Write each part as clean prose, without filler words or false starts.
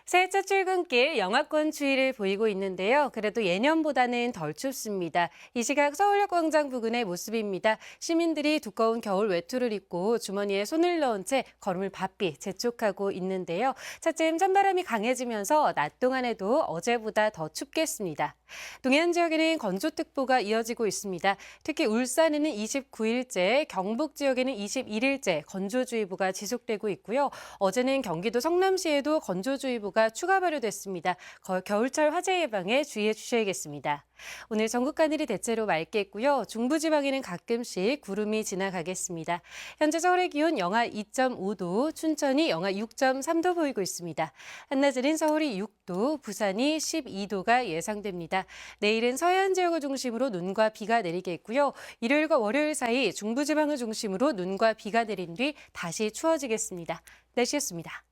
새해 첫 출근길 영하권 추위를 보이고 있는데요. 그래도 예년보다는 덜 춥습니다. 이 시각 서울역 광장 부근의 모습입니다. 시민들이 두꺼운 겨울 외투를 입고 주머니에 손을 넣은 채 걸음을 바삐 재촉하고 있는데요. 차츰 찬바람이 강해지면서 낮 동안에도 어제보다 더 춥겠습니다. 동해안 지역에는 건조특보가 이어지고 있습니다. 특히 울산에는 29일째, 경북 지역에는 21일째 건조주의보가 지속되고 있고요. 어제는 경기도 성남시에도 건조주의보가 추가 발효됐습니다. 겨울철 화재 예방에 주의해 주셔야겠습니다. 오늘 전국 하늘이 대체로 맑겠고요. 중부지방에는 가끔씩 구름이 지나가겠습니다. 현재 서울의 기온 영하 2.5도, 춘천이 영하 6.3도 보이고 있습니다. 한낮에는 서울이 6도, 부산이 12도가 예상됩니다. 내일은 서해안 지역을 중심으로 눈과 비가 내리겠고요. 일요일과 월요일 사이 중부지방을 중심으로 눈과 비가 내린 뒤 다시 추워지겠습니다. 날씨였습니다.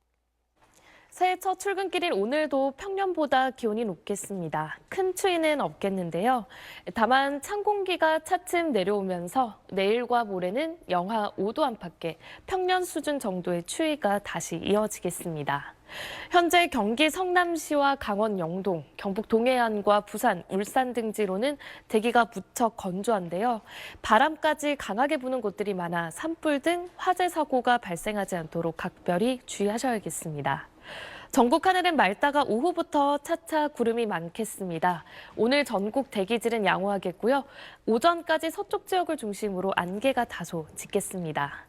새해 첫 출근길인 오늘도 평년보다 기온이 높겠습니다. 큰 추위는 없겠는데요. 다만 찬 공기가 차츰 내려오면서 내일과 모레는 영하 5도 안팎의 평년 수준 정도의 추위가 다시 이어지겠습니다. 현재 경기 성남시와 강원 영동, 경북 동해안과 부산, 울산 등지로는 대기가 무척 건조한데요. 바람까지 강하게 부는 곳들이 많아 산불 등 화재 사고가 발생하지 않도록 각별히 주의하셔야겠습니다. 전국 하늘은 맑다가 오후부터 차차 구름이 많겠습니다. 오늘 전국 대기질은 양호하겠고요. 오전까지 서쪽 지역을 중심으로 안개가 다소 짙겠습니다.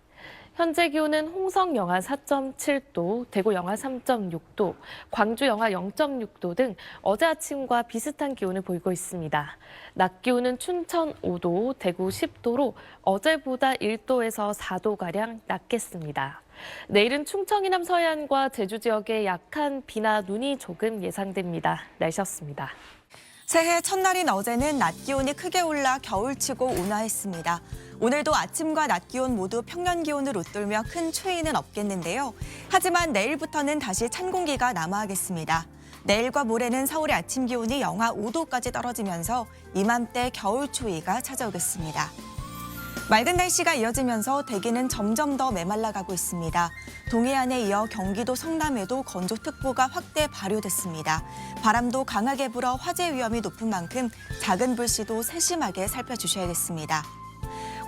현재 기온은 홍성 영하 4.7도, 대구 영하 3.6도, 광주 영하 0.6도 등 어제 아침과 비슷한 기온을 보이고 있습니다. 낮 기온은 춘천 5도, 대구 10도로 어제보다 1도에서 4도가량 낮겠습니다. 내일은 충청 이남 서해안과 제주 지역에 약한 비나 눈이 조금 예상됩니다. 날씨였습니다. 새해 첫날인 어제는 낮 기온이 크게 올라 겨울치고 온화했습니다. 오늘도 아침과 낮 기온 모두 평년 기온을 웃돌며 큰 추위는 없겠는데요. 하지만 내일부터는 다시 찬 공기가 남하하겠습니다. 내일과 모레는 서울의 아침 기온이 영하 5도까지 떨어지면서 이맘때 겨울 추위가 찾아오겠습니다. 맑은 날씨가 이어지면서 대기는 점점 더 메말라가고 있습니다. 동해안에 이어 경기도 성남에도 건조특보가 확대 발효됐습니다. 바람도 강하게 불어 화재 위험이 높은 만큼 작은 불씨도 세심하게 살펴주셔야겠습니다.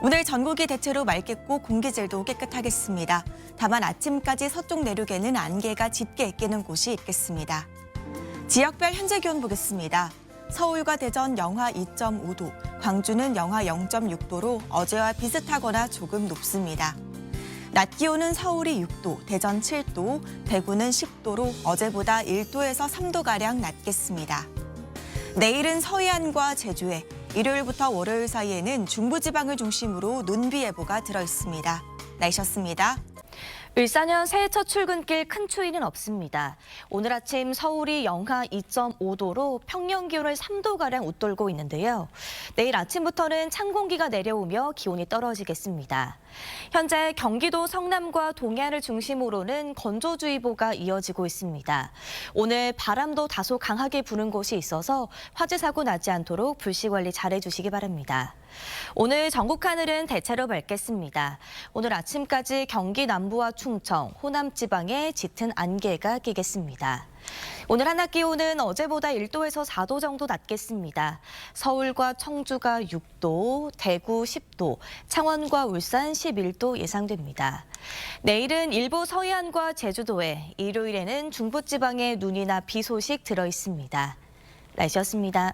오늘 전국이 대체로 맑겠고 공기질도 깨끗하겠습니다. 다만 아침까지 서쪽 내륙에는 안개가 짙게 끼는 곳이 있겠습니다. 지역별 현재 기온 보겠습니다. 서울과 대전 영하 2.5도, 광주는 영하 0.6도로 어제와 비슷하거나 조금 높습니다. 낮 기온은 서울이 6도, 대전 7도, 대구는 10도로 어제보다 1도에서 3도가량 낮겠습니다. 내일은 서해안과 제주에, 일요일부터 월요일 사이에는 중부지방을 중심으로 눈비 예보가 들어있습니다. 날씨였습니다. 울산현 새해 첫 출근길 큰 추위는 없습니다. 오늘 아침 서울이 영하 2.5도로 평년 기온을 3도가량 웃돌고 있는데요. 내일 아침부터는 찬 공기가 내려오며 기온이 떨어지겠습니다. 현재 경기도 성남과 동해안을 중심으로는 건조주의보가 이어지고 있습니다. 오늘 바람도 다소 강하게 부는 곳이 있어서 화재 사고 나지 않도록 불씨 관리 잘해주시기 바랍니다. 오늘 전국 하늘은 대체로 맑겠습니다. 오늘 아침까지 경기 남부와 충청, 호남 지방에 짙은 안개가 끼겠습니다. 오늘 한낮 기온은 어제보다 1도에서 4도 정도 낮겠습니다. 서울과 청주가 6도, 대구 10도, 창원과 울산 11도 예상됩니다. 내일은 일부 서해안과 제주도에, 일요일에는 중부지방에 눈이나 비 소식 들어있습니다. 날씨였습니다.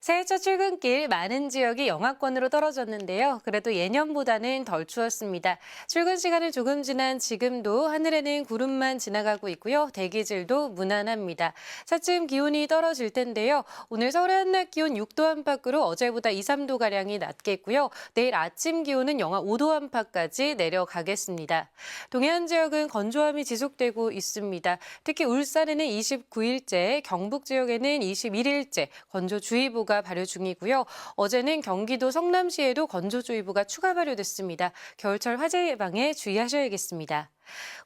새해 첫 출근길 많은 지역이 영하권으로 떨어졌는데요. 그래도 예년보다는 덜 추웠습니다. 출근 시간을 조금 지난 지금도 하늘에는 구름만 지나가고 있고요. 대기질도 무난합니다. 차츰 기온이 떨어질 텐데요. 오늘 서울의 한낮 기온 6도 안팎으로 어제보다 2, 3도가량이 낮겠고요. 내일 아침 기온은 영하 5도 안팎까지 내려가겠습니다. 동해안 지역은 건조함이 지속되고 있습니다. 특히 울산에는 29일째, 경북 지역에는 21일째 건조주의보가 건조주의보가 발효 중이고요. 어제는 경기도 성남시에도 건조주의보가 추가 발효됐습니다. 겨울철 화재 예방에 주의하셔야겠습니다.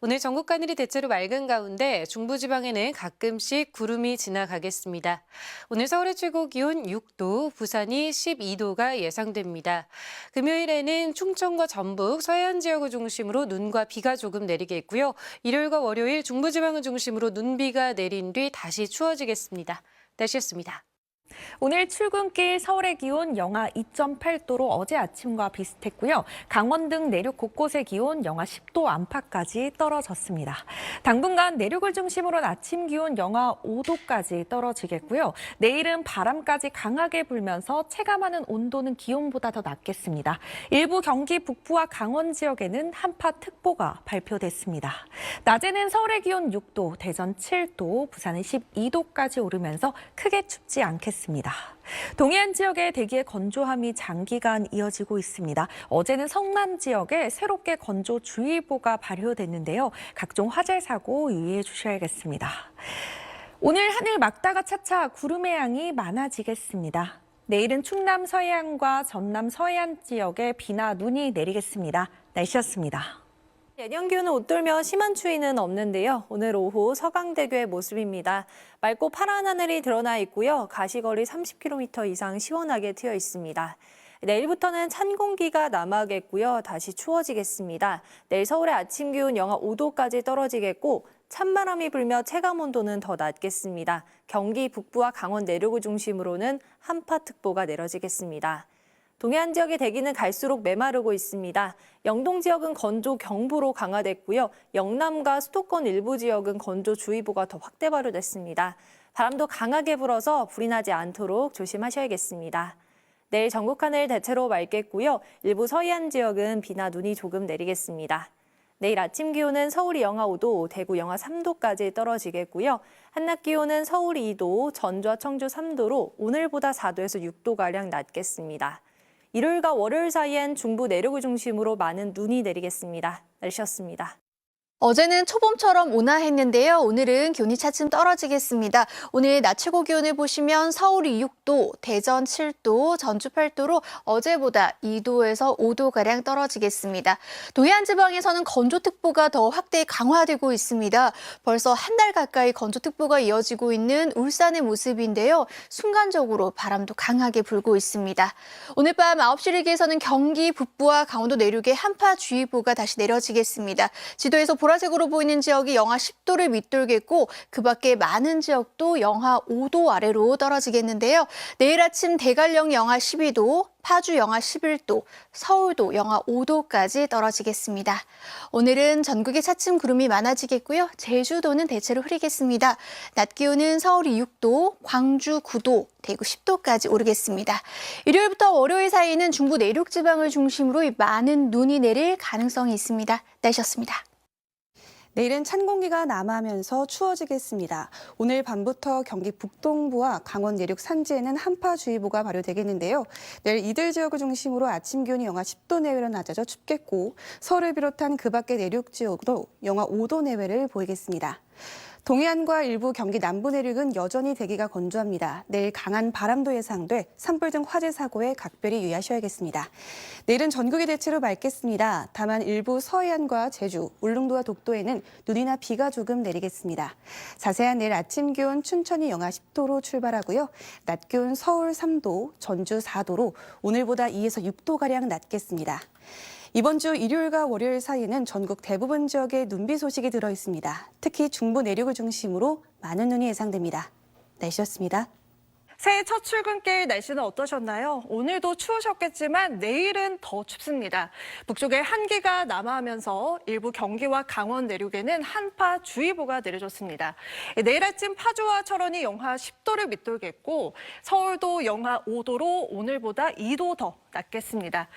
오늘 전국 하늘이 대체로 맑은 가운데 중부지방에는 가끔씩 구름이 지나가겠습니다. 오늘 서울의 최고 기온 6도, 부산이 12도가 예상됩니다. 금요일에는 충청과 전북, 서해안 지역을 중심으로 눈과 비가 조금 내리겠고요. 일요일과 월요일 중부지방을 중심으로 눈비가 내린 뒤 다시 추워지겠습니다. 날씨였습니다. 오늘 출근길 서울의 기온 영하 2.8도로 어제 아침과 비슷했고요. 강원 등 내륙 곳곳의 기온 영하 10도 안팎까지 떨어졌습니다. 당분간 내륙을 중심으로 아침 기온 영하 5도까지 떨어지겠고요. 내일은 바람까지 강하게 불면서 체감하는 온도는 기온보다 더 낮겠습니다. 일부 경기 북부와 강원 지역에는 한파특보가 발표됐습니다. 낮에는 서울의 기온 6도, 대전 7도, 부산은 12도까지 오르면서 크게 춥지 않겠습니다. 동해안 지역의 대기의 건조함이 장기간 이어지고 있습니다. 어제는 성남 지역에 새롭게 건조주의보가 발효됐는데요. 각종 화재 사고 유의해 주셔야겠습니다. 오늘 하늘 맑다가 차차 구름의 양이 많아지겠습니다. 내일은 충남 서해안과 전남 서해안 지역에 비나 눈이 내리겠습니다. 날씨였습니다. 예년 기온을 웃돌며 심한 추위는 없는데요. 오늘 오후 서강대교의 모습입니다. 맑고 파란 하늘이 드러나 있고요. 가시거리 30km 이상 시원하게 트여 있습니다. 내일부터는 찬 공기가 남아겠고요. 다시 추워지겠습니다. 내일 서울의 아침 기온 영하 5도까지 떨어지겠고 찬바람이 불며 체감 온도는 더 낮겠습니다. 경기 북부와 강원 내륙을 중심으로는 한파특보가 내려지겠습니다. 동해안 지역의 대기는 갈수록 메마르고 있습니다. 영동 지역은 건조 경보로 강화됐고요. 영남과 수도권 일부 지역은 건조주의보가 더 확대 발효됐습니다. 바람도 강하게 불어서 불이 나지 않도록 조심하셔야겠습니다. 내일 전국 하늘 대체로 맑겠고요. 일부 서해안 지역은 비나 눈이 조금 내리겠습니다. 내일 아침 기온은 서울이 영하 5도, 대구 영하 3도까지 떨어지겠고요. 한낮 기온은 서울 2도, 전주와 청주 3도로 오늘보다 4도에서 6도가량 낮겠습니다. 일요일과 월요일 사이엔 중부 내륙을 중심으로 많은 눈이 내리겠습니다. 날씨였습니다. 어제는 초봄처럼 온화했는데요. 오늘은 기온이 차츰 떨어지겠습니다. 오늘 낮 최고 기온을 보시면 서울이 6도, 대전 7도, 전주 8도로 어제보다 2도에서 5도가량 떨어지겠습니다. 동해안 지방에서는 건조특보가 더 확대 강화되고 있습니다. 벌써 한 달 가까이 건조특보가 이어지고 있는 울산의 모습인데요. 순간적으로 바람도 강하게 불고 있습니다. 오늘 밤 9시 일기에서는 경기 북부와 강원도 내륙에 한파주의보가 다시 내려지겠습니다. 지도에서 보라색으로 보이는 지역이 영하 10도를 밑돌겠고 그 밖에 많은 지역도 영하 5도 아래로 떨어지겠는데요. 내일 아침 대관령 영하 12도, 파주 영하 11도, 서울도 영하 5도까지 떨어지겠습니다. 오늘은 전국에 차츰 구름이 많아지겠고요. 제주도는 대체로 흐리겠습니다. 낮 기온은 서울이 6도, 광주 9도, 대구 10도까지 오르겠습니다. 일요일부터 월요일 사이에는 중부 내륙 지방을 중심으로 많은 눈이 내릴 가능성이 있습니다. 날씨였습니다. 내일은 찬 공기가 남하면서 추워지겠습니다. 오늘 밤부터 경기 북동부와 강원 내륙 산지에는 한파주의보가 발효되겠는데요. 내일 이들 지역을 중심으로 아침 기온이 영하 10도 내외로 낮아져 춥겠고 서울을 비롯한 그 밖의 내륙 지역도 영하 5도 내외를 보이겠습니다. 동해안과 일부 경기 남부 내륙은 여전히 대기가 건조합니다. 내일 강한 바람도 예상돼 산불 등 화재 사고에 각별히 유의하셔야겠습니다. 내일은 전국이 대체로 맑겠습니다. 다만 일부 서해안과 제주, 울릉도와 독도에는 눈이나 비가 조금 내리겠습니다. 자세한 내일 아침 기온 춘천이 영하 10도로 출발하고요. 낮 기온 서울 3도, 전주 4도로 오늘보다 2에서 6도가량 낮겠습니다. 이번 주 일요일과 월요일 사이에는 전국 대부분 지역에 눈비 소식이 들어 있습니다. 특히 중부 내륙을 중심으로 많은 눈이 예상됩니다. 날씨였습니다. 새해 첫 출근길 날씨는 어떠셨나요? 오늘도 추우셨겠지만 내일은 더 춥습니다. 북쪽에 한기가 남하하면서 일부 경기와 강원 내륙에는 한파주의보가 내려졌습니다. 내일 아침 파주와 철원이 영하 10도를 밑돌겠고 서울도 영하 5도로 오늘보다 2도 더 낮겠습니다.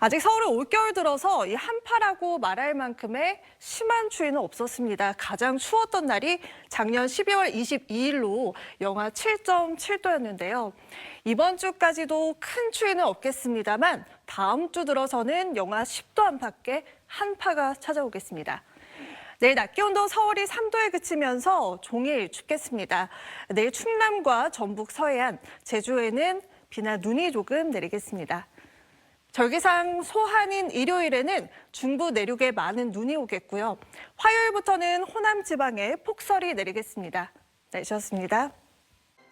아직 서울은 올겨울 들어서 이 한파라고 말할 만큼의 심한 추위는 없었습니다. 가장 추웠던 날이 작년 12월 22일로 영하 7.7도였는데요. 이번 주까지도 큰 추위는 없겠습니다만 다음 주 들어서는 영하 10도 안팎의 한파가 찾아오겠습니다. 내일 낮 기온도 서울이 3도에 그치면서 종일 춥겠습니다. 내일 충남과 전북 서해안, 제주에는 비나 눈이 조금 내리겠습니다. 절기상 소한인 일요일에는 중부 내륙에 많은 눈이 오겠고요. 화요일부터는 호남 지방에 폭설이 내리겠습니다. 날씨였습니다.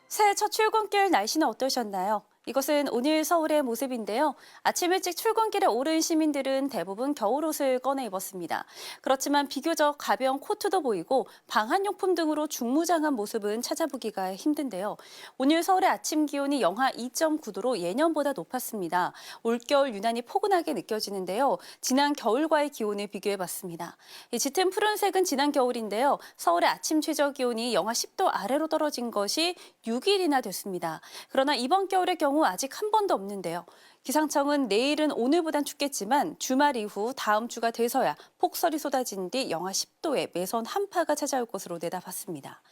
새해 첫 출근길 날씨는 어떠셨나요? 이것은 오늘 서울의 모습인데요. 아침 일찍 출근길에 오른 시민들은 대부분 겨울옷을 꺼내 입었습니다. 그렇지만 비교적 가벼운 코트도 보이고 방한용품 등으로 중무장한 모습은 찾아보기가 힘든데요. 오늘 서울의 아침 기온이 영하 2.9도로 예년보다 높았습니다. 올겨울 유난히 포근하게 느껴지는데요. 지난 겨울과의 기온을 비교해봤습니다. 이 짙은 푸른색은 지난 겨울인데요. 서울의 아침 최저 기온이 영하 10도 아래로 떨어진 것이 6일이나 됐습니다. 그러나 이번 겨울의 경우 아직 한 번도 없는데요. 기상청은 내일은 오늘보단 춥겠지만 주말 이후 다음 주가 돼서야 폭설이 쏟아진 뒤 영하 10도에 매선 한파가 찾아올 것으로 내다봤습니다.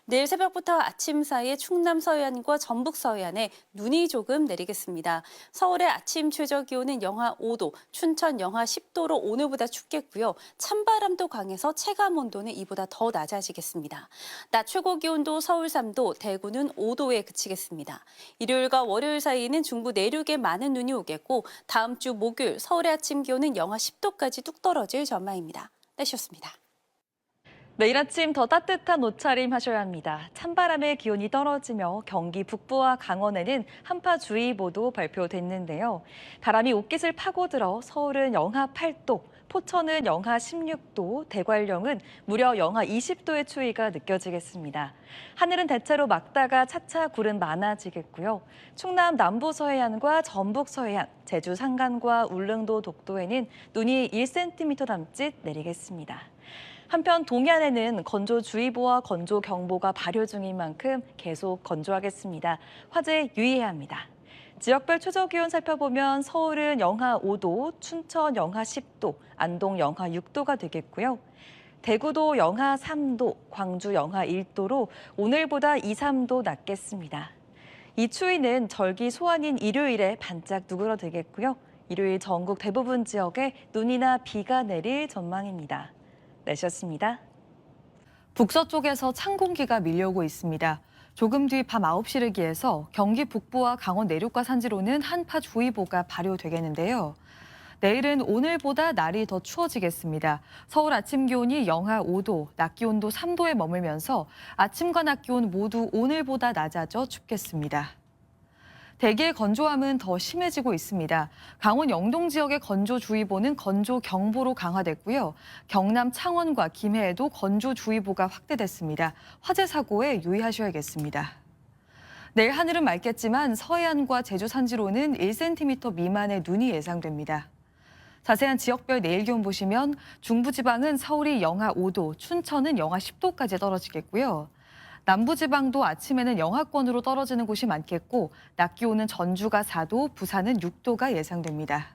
내일 새벽부터 아침 사이에 충남 서해안과 전북 서해안에 눈이 조금 내리겠습니다. 서울의 아침 최저 기온은 영하 5도, 춘천 영하 10도로 오늘보다 춥겠고요. 찬바람도 강해서 체감 온도는 이보다 더 낮아지겠습니다. 낮 최고 기온도 서울 3도, 대구는 5도에 그치겠습니다. 일요일과 월요일 사이에는 중부 내륙에 많은 눈이 오겠고 다음 주 목요일 서울의 아침 기온은 영하 10도까지 뚝 떨어질 전망입니다. 날씨였습니다. 내일 아침 더 따뜻한 옷차림 하셔야 합니다. 찬바람에 기온이 떨어지며 경기 북부와 강원에는 한파주의보도 발표됐는데요. 바람이 옷깃을 파고들어 서울은 영하 8도, 포천은 영하 16도, 대관령은 무려 영하 20도의 추위가 느껴지겠습니다. 하늘은 대체로 맑다가 차차 구름 많아지겠고요. 충남 남부 서해안과 전북 서해안, 제주 산간과 울릉도 독도에는 눈이 1cm 남짓 내리겠습니다. 한편 동해안에는 건조주의보와 건조경보가 발효 중인 만큼 계속 건조하겠습니다. 화재에 유의해야 합니다. 지역별 최저기온 살펴보면 서울은 영하 5도, 춘천 영하 10도, 안동 영하 6도가 되겠고요. 대구도 영하 3도, 광주 영하 1도로 오늘보다 2, 3도 낮겠습니다. 이 추위는 절기 소환인 일요일에 반짝 누그러들겠고요. 일요일 전국 대부분 지역에 눈이나 비가 내릴 전망입니다. 날씨였습니다. 북서쪽에서 찬 공기가 밀려오고 있습니다. 조금 뒤 밤 9시를 기해서 경기 북부와 강원 내륙과 산지로는 한파주의보가 발효되겠는데요. 내일은 오늘보다 날이 더 추워지겠습니다. 서울 아침 기온이 영하 5도, 낮 기온도 3도에 머물면서 아침과 낮 기온 모두 오늘보다 낮아져 춥겠습니다. 대기의 건조함은 더 심해지고 있습니다. 강원 영동 지역의 건조주의보는 건조경보로 강화됐고요. 경남 창원과 김해에도 건조주의보가 확대됐습니다. 화재 사고에 유의하셔야겠습니다. 내일 하늘은 맑겠지만 서해안과 제주 산지로는 1cm 미만의 눈이 예상됩니다. 자세한 지역별 내일 기온 보시면 중부지방은 서울이 영하 5도, 춘천은 영하 10도까지 떨어지겠고요. 남부지방도 아침에는 영하권으로 떨어지는 곳이 많겠고 낮 기온은 전주가 4도, 부산은 6도가 예상됩니다.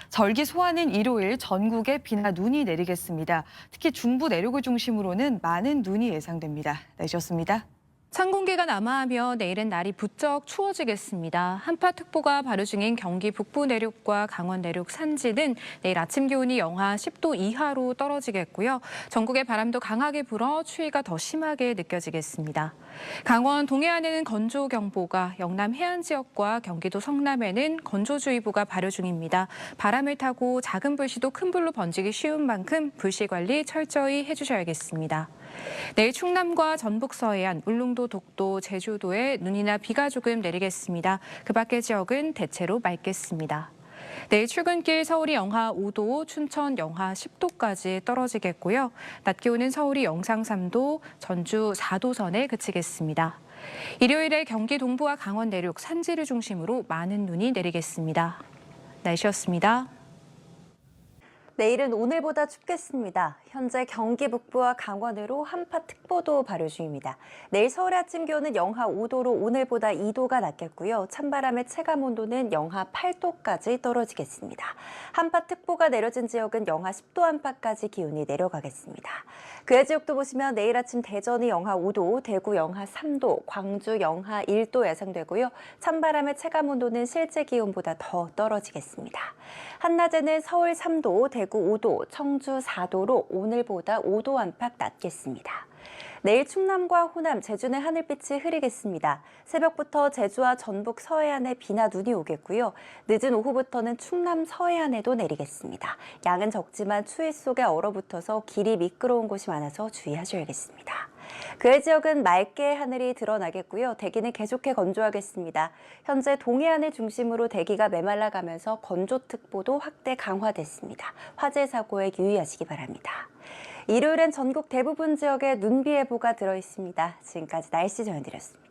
절기 소환인 일요일 전국에 비나 눈이 내리겠습니다. 특히 중부 내륙을 중심으로는 많은 눈이 예상됩니다. 날씨였습니다. 찬 공기가 남하하며 내일은 날이 부쩍 추워지겠습니다. 한파특보가 발효 중인 경기 북부 내륙과 강원 내륙 산지는 내일 아침 기온이 영하 10도 이하로 떨어지겠고요. 전국에 바람도 강하게 불어 추위가 더 심하게 느껴지겠습니다. 강원 동해안에는 건조경보가, 영남 해안 지역과 경기도 성남에는 건조주의보가 발효 중입니다. 바람을 타고 작은 불씨도 큰 불로 번지기 쉬운 만큼 불씨 관리 철저히 해주셔야겠습니다. 내일 충남과 전북 서해안, 울릉도, 독도, 제주도에 눈이나 비가 조금 내리겠습니다. 그 밖의 지역은 대체로 맑겠습니다. 내일 출근길 서울이 영하 5도, 춘천 영하 10도까지 떨어지겠고요. 낮 기온은 서울이 영상 3도, 전주 4도 선에 그치겠습니다. 일요일에 경기 동부와 강원 내륙, 산지를 중심으로 많은 눈이 내리겠습니다. 날씨였습니다. 내일은 오늘보다 춥겠습니다. 현재 경기 북부와 강원으로 한파특보도 발효 중입니다. 내일 서울의 아침 기온은 영하 5도로 오늘보다 2도가 낮겠고요. 찬바람의 체감 온도는 영하 8도까지 떨어지겠습니다. 한파특보가 내려진 지역은 영하 10도 안팎까지 기온이 내려가겠습니다. 그 외 지역도 보시면 내일 아침 대전이 영하 5도, 대구 영하 3도, 광주 영하 1도 예상되고요. 찬바람의 체감 온도는 실제 기온보다 더 떨어지겠습니다. 한낮에는 서울 3도, 대구 5도, 청주 4도로 오늘 오늘보다 5도 안팎 낮겠습니다. 내일 충남과 호남, 제주는 하늘빛이 흐리겠습니다. 새벽부터 제주와 전북 서해안에 비나 눈이 오겠고요. 늦은 오후부터는 충남 서해안에도 내리겠습니다. 양은 적지만 추위 속에 얼어붙어서 길이 미끄러운 곳이 많아서 주의하셔야겠습니다. 그 외 지역은 맑게 하늘이 드러나겠고요. 대기는 계속해 건조하겠습니다. 현재 동해안을 중심으로 대기가 메말라가면서 건조특보도 확대 강화됐습니다. 화재 사고에 유의하시기 바랍니다. 일요일엔 전국 대부분 지역에 눈비 예보가 들어있습니다. 지금까지 날씨 전해드렸습니다.